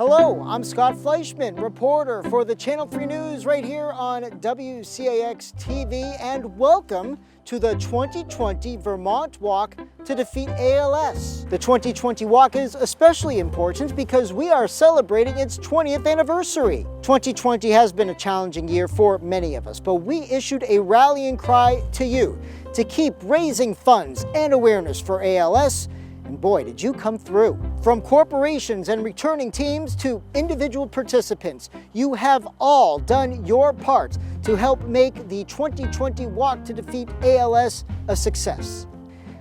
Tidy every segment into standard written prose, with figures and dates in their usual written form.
Hello, I'm Scott Fleischman, reporter for the Channel 3 News right here on WCAX TV, and welcome to the 2020 Vermont Walk to Defeat ALS. The 2020 walk is especially important because we are celebrating its 20th anniversary. 2020 has been a challenging year for many of us, but we issued a rallying cry to you to keep raising funds and awareness for ALS. And boy, did you come through. From corporations and returning teams to individual participants, you have all done your part to help make the 2020 Walk to Defeat ALS a success.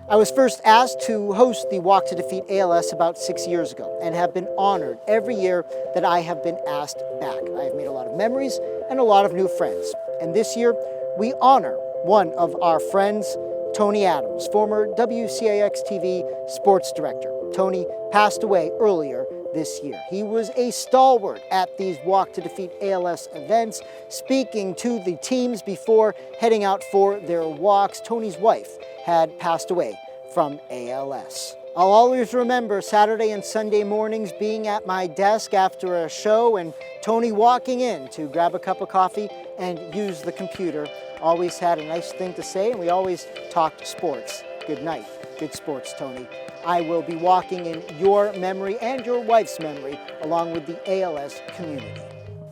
I was first asked to host the Walk to Defeat ALS about 6 years ago and have been honored every year that I have been asked back. I have made a lot of memories and a lot of new friends. And this year, we honor one of our friends, Tony Adams, former WCAX TV sports director. Tony passed away earlier this year. He was a stalwart at these Walk to Defeat ALS events, speaking to the teams before heading out for their walks. Tony's wife had passed away from ALS. I'll always remember Saturday and Sunday mornings being at my desk after a show and Tony walking in to grab a cup of coffee and use the computer. Always had a nice thing to say, and we always talked sports. Good night. Good sports, Tony. I will be walking in your memory and your wife's memory, along with the ALS community.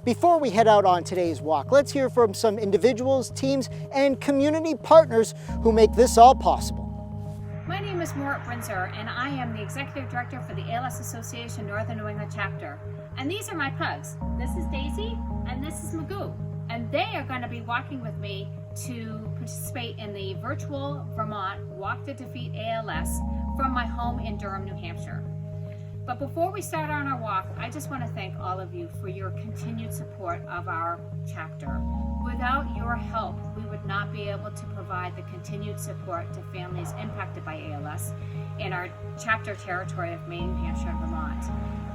Before we head out on today's walk, let's hear from some individuals, teams, and community partners who make this all possible. My name is Maura Brinzer, and I am the Executive Director for the ALS Association Northern New England Chapter. And these are my pugs. This is Daisy, and this is Magoo. And they are going to be walking with me to participate in the virtual Vermont Walk to Defeat ALS from my home in Durham, New Hampshire. But before we start on our walk, I just want to thank all of you for your continued support of our chapter. Without your help, we would not be able to provide the continued support to families impacted by ALS in our chapter territory of Maine, New Hampshire, and Vermont.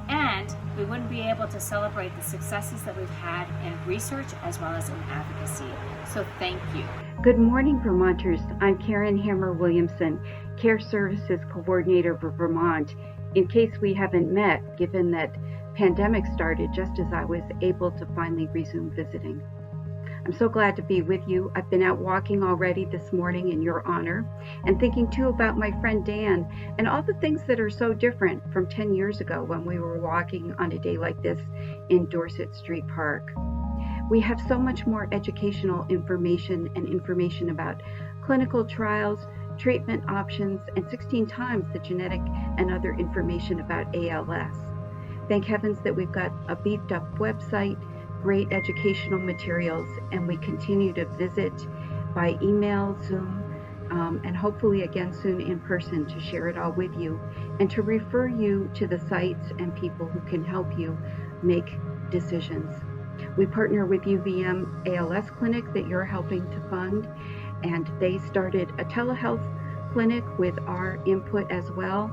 And we wouldn't be able to celebrate the successes that we've had in research as well as in advocacy. So thank you. Good morning, Vermonters. I'm Karen Hammer-Williamson, Care Services Coordinator for Vermont. In case we haven't met, given that pandemic started just as I was able to finally resume visiting. I'm so glad to be with you. I've been out walking already this morning in your honor and thinking too about my friend Dan and all the things that are so different from 10 years ago when we were walking on a day like this in Dorset Street Park. We have so much more educational information and information about clinical trials, treatment options, and 16 times the genetic and other information about ALS. Thank heavens that we've got a beefed up website, great educational materials, and we continue to visit by email, Zoom, and hopefully again soon in person to share it all with you and to refer you to the sites and people who can help you make decisions. We partner with UVM ALS Clinic that you're helping to fund, and they started a telehealth clinic with our input as well,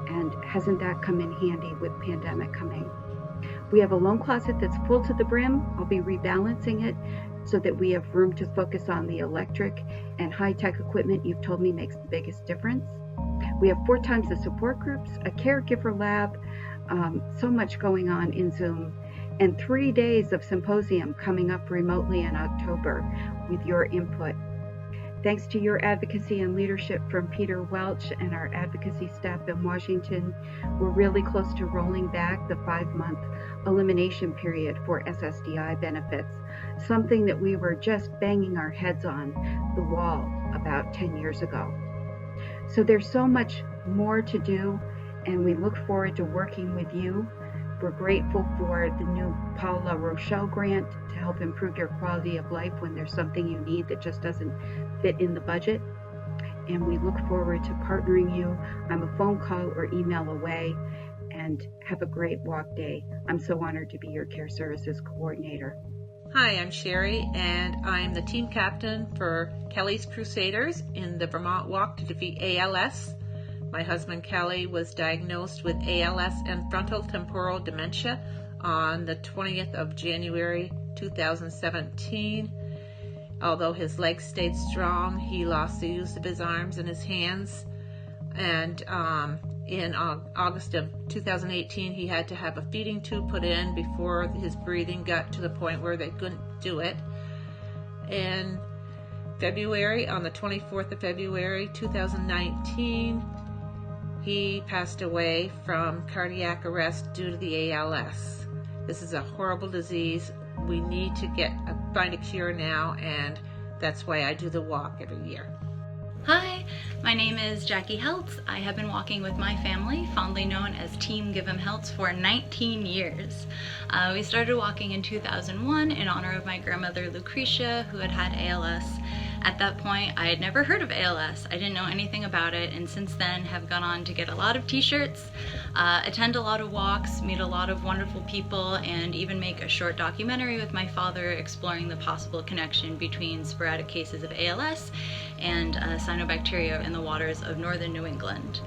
and hasn't that come in handy with pandemic coming? We have a loan closet that's full to the brim. I'll be rebalancing it so that we have room to focus on the electric and high-tech equipment you've told me makes the biggest difference. We have 4 times the support groups, a caregiver lab, so much going on in Zoom, and 3 days of symposium coming up remotely in October with your input. Thanks to your advocacy and leadership from Peter Welch and our advocacy staff in Washington, we're really close to rolling back the 5-month elimination period for SSDI benefits, something that we were just banging our heads on the wall about 10 years ago. So there's so much more to do, and we look forward to working with you. We're grateful for the new Paula Rochelle grant to help improve your quality of life when there's something you need that just doesn't fit in the budget. And we look forward to partnering you. I'm a phone call or email away, and have a great walk day. I'm so honored to be your Care Services Coordinator. Hi, I'm Sherry, and I'm the team captain for Kelly's Crusaders in the Vermont Walk to Defeat ALS. My husband Kelly was diagnosed with ALS and frontal temporal dementia on the 20th of January 2017. Although his legs stayed strong, he lost the use of his arms and his hands, and in August of 2018, he had to have a feeding tube put in before his breathing got to the point where they couldn't do it. And February, on the 24th of February 2019, he passed away from cardiac arrest due to the ALS. This is a horrible disease. We need to find a cure now, and that's why I do the walk every year. Hi, my name is Jackie Heltz. I have been walking with my family, fondly known as Team Give 'em Heltz, for 19 years. We started walking in 2001 in honor of my grandmother Lucretia, who had ALS. At that point, I had never heard of ALS. I didn't know anything about it, and since then have gone on to get a lot of t-shirts, attend a lot of walks, meet a lot of wonderful people, and even make a short documentary with my father exploring the possible connection between sporadic cases of ALS and cyanobacteria in the waters of northern New England.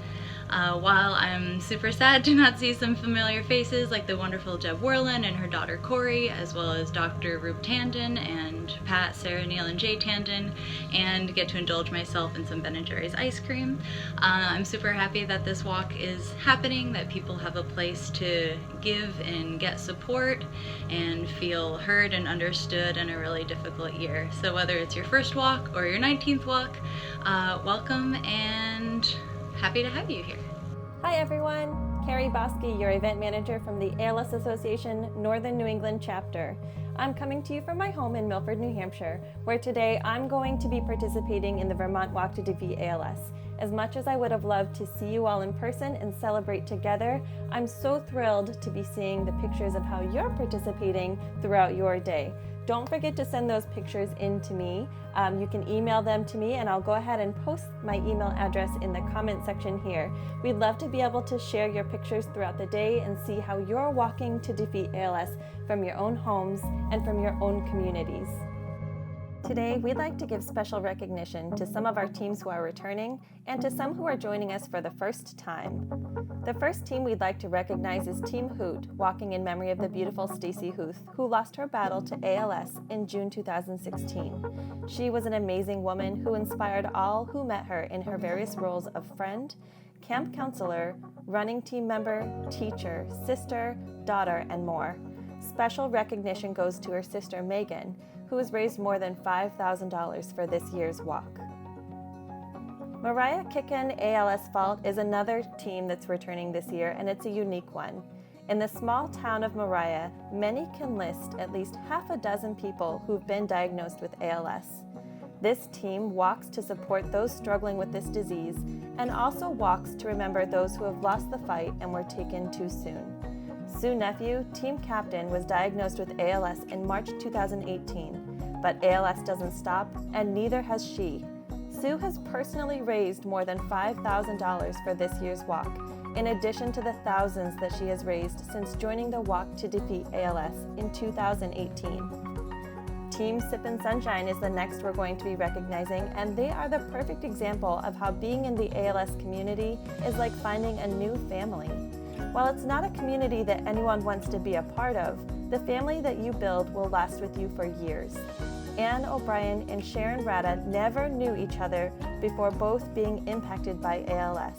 While I'm super sad to not see some familiar faces like the wonderful Deb Werlin and her daughter Corey, as well as Dr. Rube Tandon and Pat, Sarah, Neil, and Jay Tandon, and get to indulge myself in some Ben & Jerry's ice cream, I'm super happy that this walk is happening, that people have a place to give and get support and feel heard and understood in a really difficult year. So whether it's your first walk or your 19th walk, welcome and happy to have you here. Hi everyone, Carrie Bosky, your event manager from the ALS Association Northern New England chapter. I'm coming to you from my home in Milford, New Hampshire, where today I'm going to be participating in the Vermont Walk to Defeat ALS. As much as I would have loved to see you all in person and celebrate together, I'm so thrilled to be seeing the pictures of how you're participating throughout your day. Don't forget to send those pictures in to me. You can email them to me, and I'll go ahead and post my email address in the comment section here. We'd love to be able to share your pictures throughout the day and see how you're walking to defeat ALS from your own homes and from your own communities. Today, we'd like to give special recognition to some of our teams who are returning and to some who are joining us for the first time. The first team we'd like to recognize is Team Hoot, walking in memory of the beautiful Stacy Huth, who lost her battle to ALS in June 2016. She was an amazing woman who inspired all who met her in her various roles of friend, camp counselor, running team member, teacher, sister, daughter, and more. Special recognition goes to her sister Megan, who has raised more than $5,000 for this year's walk. Mariah Kicken ALS Fault is another team that's returning this year, and it's a unique one. In the small town of Mariah, many can list at least half a dozen people who've been diagnosed with ALS. This team walks to support those struggling with this disease and also walks to remember those who have lost the fight and were taken too soon. Sue Nephew, team captain, was diagnosed with ALS in March 2018, but ALS doesn't stop, and neither has she. Sue has personally raised more than $5,000 for this year's walk, in addition to the thousands that she has raised since joining the Walk to Defeat ALS in 2018. Team Sippin' Sunshine is the next we're going to be recognizing, and they are the perfect example of how being in the ALS community is like finding a new family. While it's not a community that anyone wants to be a part of, the family that you build will last with you for years. Ann O'Brien and Sharon Rada never knew each other before both being impacted by ALS.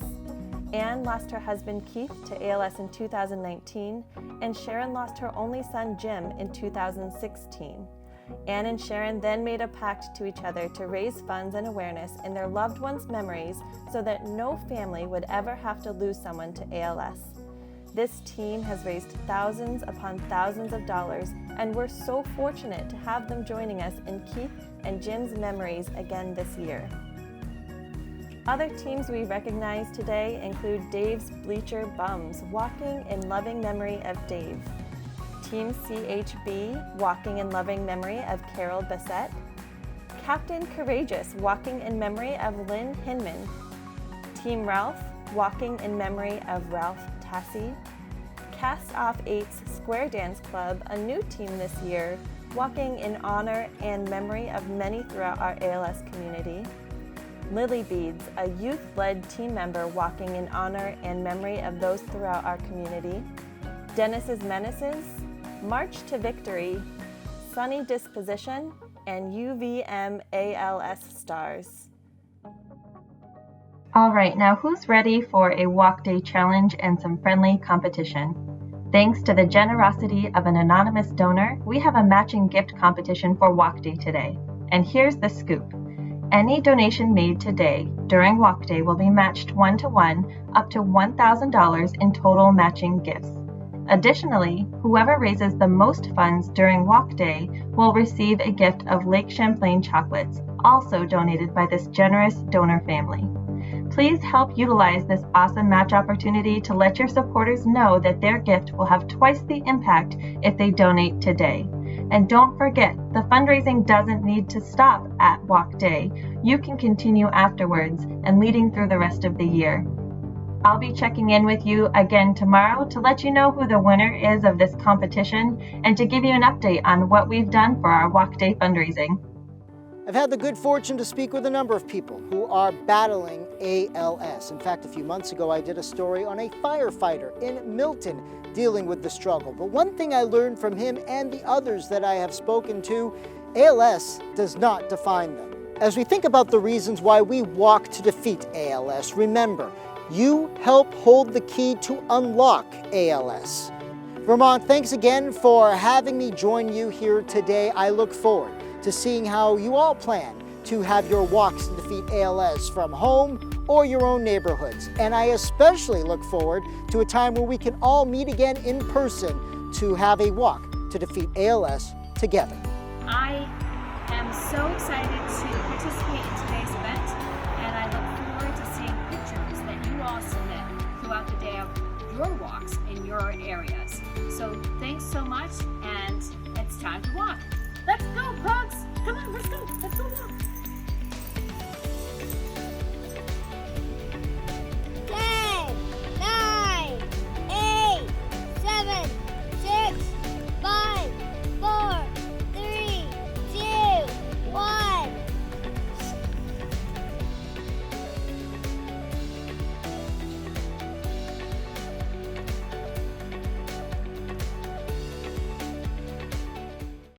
Ann lost her husband Keith to ALS in 2019, and Sharon lost her only son Jim in 2016. Ann and Sharon then made a pact to each other to raise funds and awareness in their loved ones' memories so that no family would ever have to lose someone to ALS. This team has raised thousands upon thousands of dollars, and we're so fortunate to have them joining us in Keith and Jim's memories again this year. Other teams we recognize today include Dave's Bleacher Bums, walking in loving memory of Dave. Team CHB, walking in loving memory of Carol Bassett. Captain Courageous, walking in memory of Lynn Hinman. Team Ralph, walking in memory of Ralph Tassie. Cast Off 8's Square Dance Club, a new team this year, walking in honor and memory of many throughout our ALS community. Lily Beads, a youth-led team member walking in honor and memory of those throughout our community. Dennis's Menaces, March to Victory, Sunny Disposition, and UVM ALS Stars. All right, now who's ready for a walk day challenge and some friendly competition? Thanks to the generosity of an anonymous donor, we have a matching gift competition for Walk Day today. And here's the scoop. Any donation made today during Walk Day will be matched 1-to-1 up to $1,000 in total matching gifts. Additionally, whoever raises the most funds during Walk Day will receive a gift of Lake Champlain chocolates, also donated by this generous donor family. Please help utilize this awesome match opportunity to let your supporters know that their gift will have twice the impact if they donate today. And don't forget, the fundraising doesn't need to stop at Walk Day. You can continue afterwards and leading through the rest of the year. I'll be checking in with you again tomorrow to let you know who the winner is of this competition and to give you an update on what we've done for our Walk Day fundraising. I've had the good fortune to speak with a number of people who are battling ALS. In fact, a few months ago, I did a story on a firefighter in Milton dealing with the struggle. But one thing I learned from him and the others that I have spoken to, ALS does not define them. As we think about the reasons why we walk to defeat ALS, remember, you help hold the key to unlock ALS. Vermont, thanks again for having me join you here today. I look forward to seeing how you all plan to have your walks to defeat ALS from home or your own neighborhoods. And I especially look forward to a time where we can all meet again in person to have a walk to defeat ALS together. I am so excited to participate in today's event, and I look forward to seeing pictures that you all submit throughout the day of your walks in your areas. So thanks so much, and it's time to walk. Let's go, pugs! Come on, let's go walk.